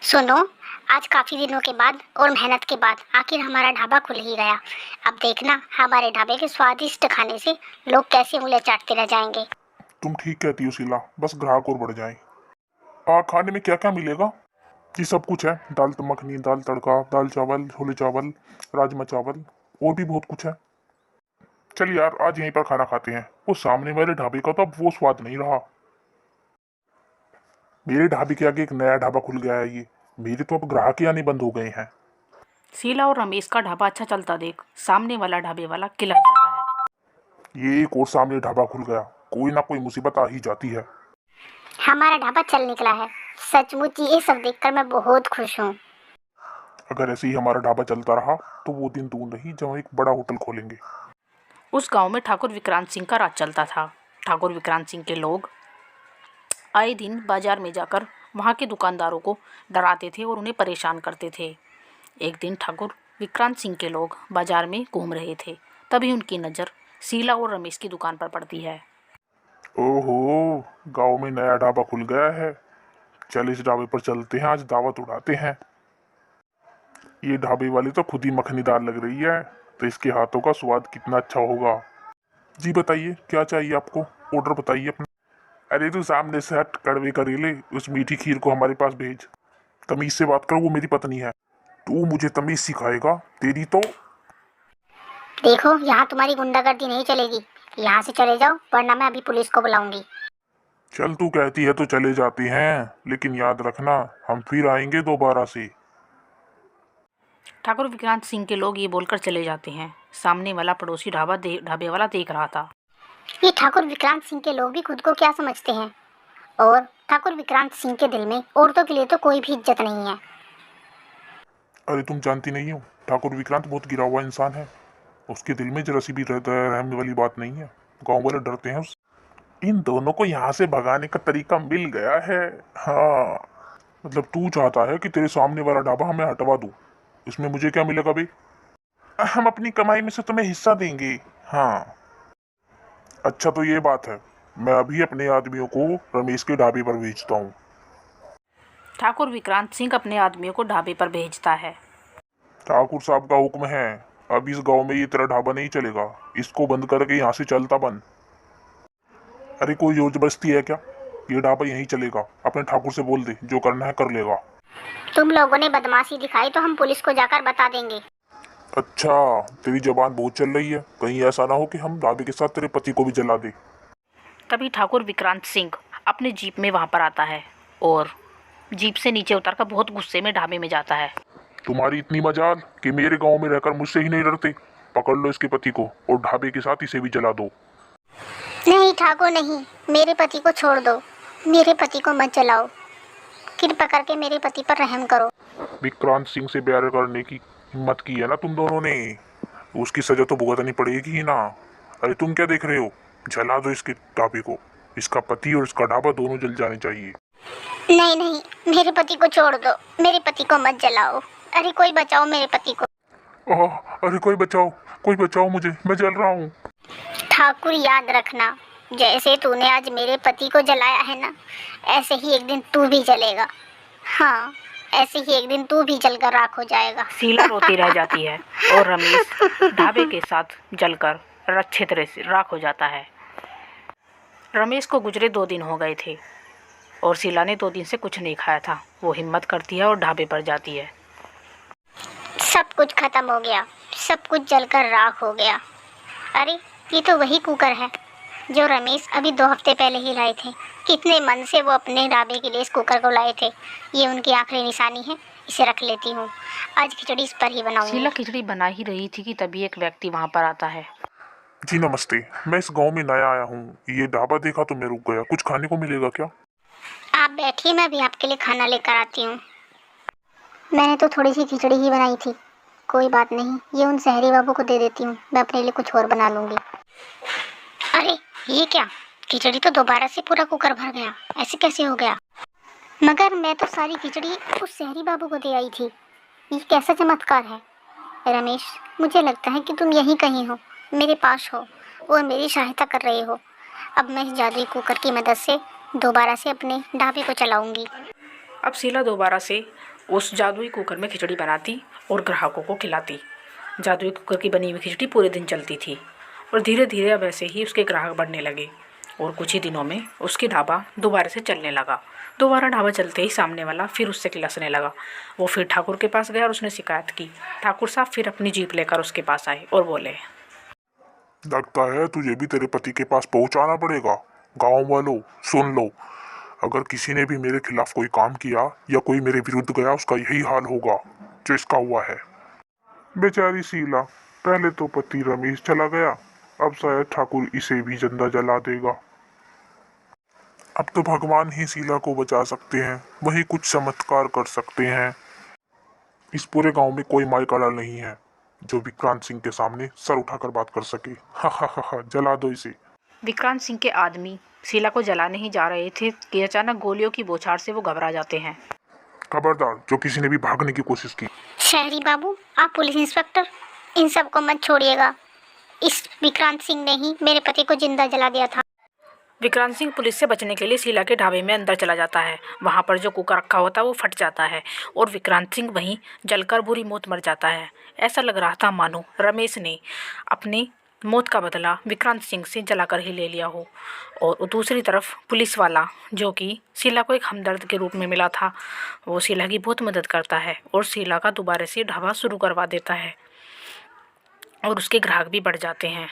सुनो, आज काफी दिनों के बाद और मेहनत के बाद आखिर हमारा ढाबा खुल ही गया। अब देखना हमारे ढाबे के स्वादिष्ट खाने से लोग कैसे उंगलियां चाटते रह जाएंगे। तुम ठीक कहती हो शीला, बस ग्राहक और बढ़ जाए। खाने में क्या क्या मिलेगा? ये सब कुछ है, दाल मखनी, दाल तड़का, दाल चावल, छोले चावल, राजमा चावल, और भी बहुत कुछ है। चल यार, आज यहीं पर खाना खाते हैं। वो सामने वाले ढाबे का तो अब वो स्वाद नहीं रहा। मेरे ढाबे के आगे एक नया ढाबा खुल गया है। ये मेरे तो अब ग्राहक ही आने बंद हो गए हैं। शीला और रमेश का ढाबा अच्छा चलता देख सामने वाला ढाबे वाला किला जाता है। ये एक और सामने ढाबा खुल गया। कोई ना कोई मुसीबत आ ही जाती है। हमारा ढाबा चल निकला है। सचमुच ये सब देखकर मैं बहुत खुश हूँ। अगर ऐसे ही हमारा ढाबा चलता रहा तो वो दिन दूर नहीं जब एक बड़ा होटल खोलेंगे। उस गांव में ठाकुर विक्रांत सिंह का राज चलता था। ठाकुर विक्रांत सिंह के लोग आए दिन बाजार में जाकर वहां के दुकानदारों को डराते थे और उन्हें परेशान करते थे। एक दिन ठाकुर विक्रांत सिंह के लोग बाजार में घूम रहे थे, तभी उनकी नज़र शीला और रमेश की दुकान पर पड़ती है। ओहो, गांव में नया ढाबा खुल गया है। चल इस ढाबे पर चलते हैं, आज दावत उड़ाते हैं। ये ढाबे वाली तो खुद ही मखनीदार लग रही है, तो इसके हाथों का स्वाद कितना अच्छा होगा। जी बताइए, क्या चाहिए आपको? ऑर्डर बताइए अपना। अरे तू सामने से हट, कड़वे करेले, उस मीठी खीर को हमारे पास भेज। तमीज से बात कर, वो मेरी पत्नी है। तू मुझे तमीज सिखाएगा? तेरी तो। देखो, यहाँ तुम्हारी गुंडागर्दी नहीं चलेगी। यहाँ से चले जाओ वरना मैं अभी पुलिस को बुलाऊंगी। चल, तू कहती है तो चले जाते हैं, लेकिन याद रखना हम फिर आएंगे दोबारा से। ठाकुर विक्रांत सिंह के लोग ये बोलकर चले जाते हैं। सामने वाला पड़ोसी ढाबे वाला देख रहा था। ये ठाकुर विक्रांत सिंह के लोग भी खुद को क्या समझते हैं। और ठाकुर विक्रांत सिंह के दिल में औरतों के लिए तो कोई भी इज्जत नहीं है। अरे तुम जानती नहीं हो, ठाकुर विक्रांत बहुत गिरा हुआ इंसान है। उसके दिल में जरा सी भी रहने वाली बात नहीं है। गांव वाले डरते हैं उससे। इन दोनों को यहाँ से भगाने का तरीका मिल गया है। हाँ, मतलब तू चाहता है कि तेरे सामने वाला ढाबा हमें हटवा दूं। इसमें मुझे क्या मिलेगा भाई? हम अपनी कमाई में से तुम्हें हिस्सा देंगे। हाँ, अच्छा तो ये बात है। मैं अभी अपने आदमियों को रमेश के ढाबे पर भेजता हूँ। ठाकुर विक्रांत सिंह अपने आदमियों को ढाबे पर भेजता है। ठाकुर साहब का हुक्म है, अब इस गांव में ये तेरा ढाबा नहीं चलेगा। इसको बंद करके यहाँ से चलता बन। अरे कोई जोर जबरदस्ती है क्या? ये ढाबा यहीं चलेगा। अपने ठाकुर से बोल दे, जो करना है कर लेगा। तुम लोगों ने बदमाशी दिखाई तो हम पुलिस को जाकर बता देंगे। अच्छा, तेरी जबान बहुत चल रही है। कहीं ऐसा ना हो कि हम ढाबे के साथ तेरे पति को भी जला दे। तभी ठाकुर विक्रांत सिंह अपने जीप में वहां पर आता है और जीप से नीचे उतरकर बहुत गुस्से में ढाबे में जाता है। तुम्हारी इतनी मजाल कि मेरे गांव में रहकर मुझसे ही नहीं डरते। पकड़ लो इसके पति को और ढाबे के साथ इसे भी जला दो। नहीं ठाकुर नहीं, मेरे पति को छोड़ दो। मेरे पति को मत जलाओ। कृपा करके मेरे पति पर रहम करो। विक्रांत सिंह से प्यार करने की हिम्मत की है ना तुम दोनों ने, उसकी सजा तो भुगतनी पड़ेगी ही ना। अरे तुम क्या देख रहे हो? जला दो इसके ढाबे को। इसका पति और इसका ढाबा दोनों जल जाने चाहिए। नहीं नहीं, मेरे पति को छोड़ दो। मेरे पति को मत जलाओ। अरे कोई बचाओ मेरे पति को। अरे कोई बचाओ मुझे, मैं जल रहा हूँ। ठाकुर याद रखना, जैसे तूने आज मेरे पति को जलाया है ना, ऐसे ही एक दिन तू भी जलेगा। हाँ, ऐसे ही एक दिन तू भी जलकर राख हो जाएगा। शीला रोती रह जाती है और रमेश ढाबे के साथ जलकर अच्छे तरह से राख हो जाता है। रमेश को गुजरे 2 दिन हो गए थे और शीला ने 2 दिन से कुछ नहीं खाया था। वो हिम्मत करती है और ढाबे पर जाती है। सब कुछ खत्म हो गया, सब कुछ जलकर राख हो गया। अरे ये तो वही कुकर है जो रमेश अभी 2 हफ्ते पहले ही लाए थे। कितने मन से वो अपने ढाबे के लिए इस कुकर को लाए थे। ये उनकी आखिरी निशानी है। इसे रख लेती हूँ। आज खिचड़ी इस पर ही बनाऊंगी। शीला खिचड़ी बना ही रही थी कि तभी एक व्यक्ति वहां पर आता है। जी नमस्ते, मैं इस गांव में नया आया हूँ। ये ढाबा देखा तो मैं रुक गया। कुछ खाने को मिलेगा क्या? आप बैठिए, मैं भी आपके लिए खाना लेकर आती हूँ। मैंने तो थोड़ी सी खिचड़ी ही बनाई थी। कोई बात नहीं, ये उन शहरी बाबू को दे देती हूँ। मैं अपने लिए कुछ और बना लूँगी। अरे ये क्या, खिचड़ी तो दोबारा से पूरा कुकर भर गया। ऐसे कैसे हो गया? मगर मैं तो सारी खिचड़ी उस शहरी बाबू को दे आई थी। ये कैसा चमत्कार है? रमेश, मुझे लगता है कि तुम यहीं कहीं हो, मेरे पास हो और मेरी सहायता कर रहे हो। अब मैं इस जादुई कुकर की मदद से दोबारा से अपने ढाबे को चलाऊंगी। अब शीला दोबारा से उस जादुई कुकर में खिचड़ी बनाती और ग्राहकों को खिलाती। जादुई कुकर की बनी हुई खिचड़ी पूरे दिन चलती थी और धीरे धीरे अब ऐसे ही उसके ग्राहक बढ़ने लगे और कुछ ही दिनों में उसकी ढाबा दोबारा से चलने लगा। दोबारा ढाबा चलते ही सामने वाला फिर उससे किलसने लगा। वो फिर ठाकुर के पास गया और उसने शिकायत की। ठाकुर साहब फिर अपनी जीप लेकर उसके पास आए और बोले, लगता है तुझे भी तेरे पति के पास पहुंचाना पड़ेगा। गांव वालों सुन लो, अगर किसी ने भी मेरे खिलाफ कोई काम किया या कोई मेरे विरुद्ध गया, उसका यही हाल होगा जो इसका हुआ है। बेचारी शीला, पहले तो पति रमेश चला गया, अब शायद ठाकुर इसे भी जिंदा जला देगा। अब तो भगवान ही शीला को बचा सकते हैं, वही कुछ चमत्कार कर सकते हैं। इस पूरे गांव में कोई माइकाला नहीं है जो विक्रांत सिंह के सामने सर उठाकर बात कर सके। हा हा हा हा, जला दो इसे। विक्रांत सिंह के आदमी शीला को जलाने ही जा रहे थे कि अचानक गोलियों की बौछार से वो घबरा जाते हैं। खबरदार, जो किसी ने भी भागने की कोशिश की। शहरी बाबू, आप पुलिस इंस्पेक्टर, इन सबको मत छोड़िएगा। इस विक्रांत सिंह ने ही मेरे पति को जिंदा जला दिया था। विक्रांत सिंह पुलिस से बचने के लिए शीला के ढाबे में अंदर चला जाता है। वहाँ पर जो कुकर रखा होता है वो फट जाता है और विक्रांत सिंह वहीं जलकर बुरी मौत मर जाता है। ऐसा लग रहा था मानो रमेश ने अपनी मौत का बदला विक्रांत सिंह से जलाकर ही ले लिया हो। और दूसरी तरफ पुलिस वाला, जो कि शीला को एक हमदर्द के रूप में मिला था, वो शीला की बहुत मदद करता है और शीला का दोबारा से ढाबा शुरू करवा देता है और उसके ग्राहक भी बढ़ जाते हैं।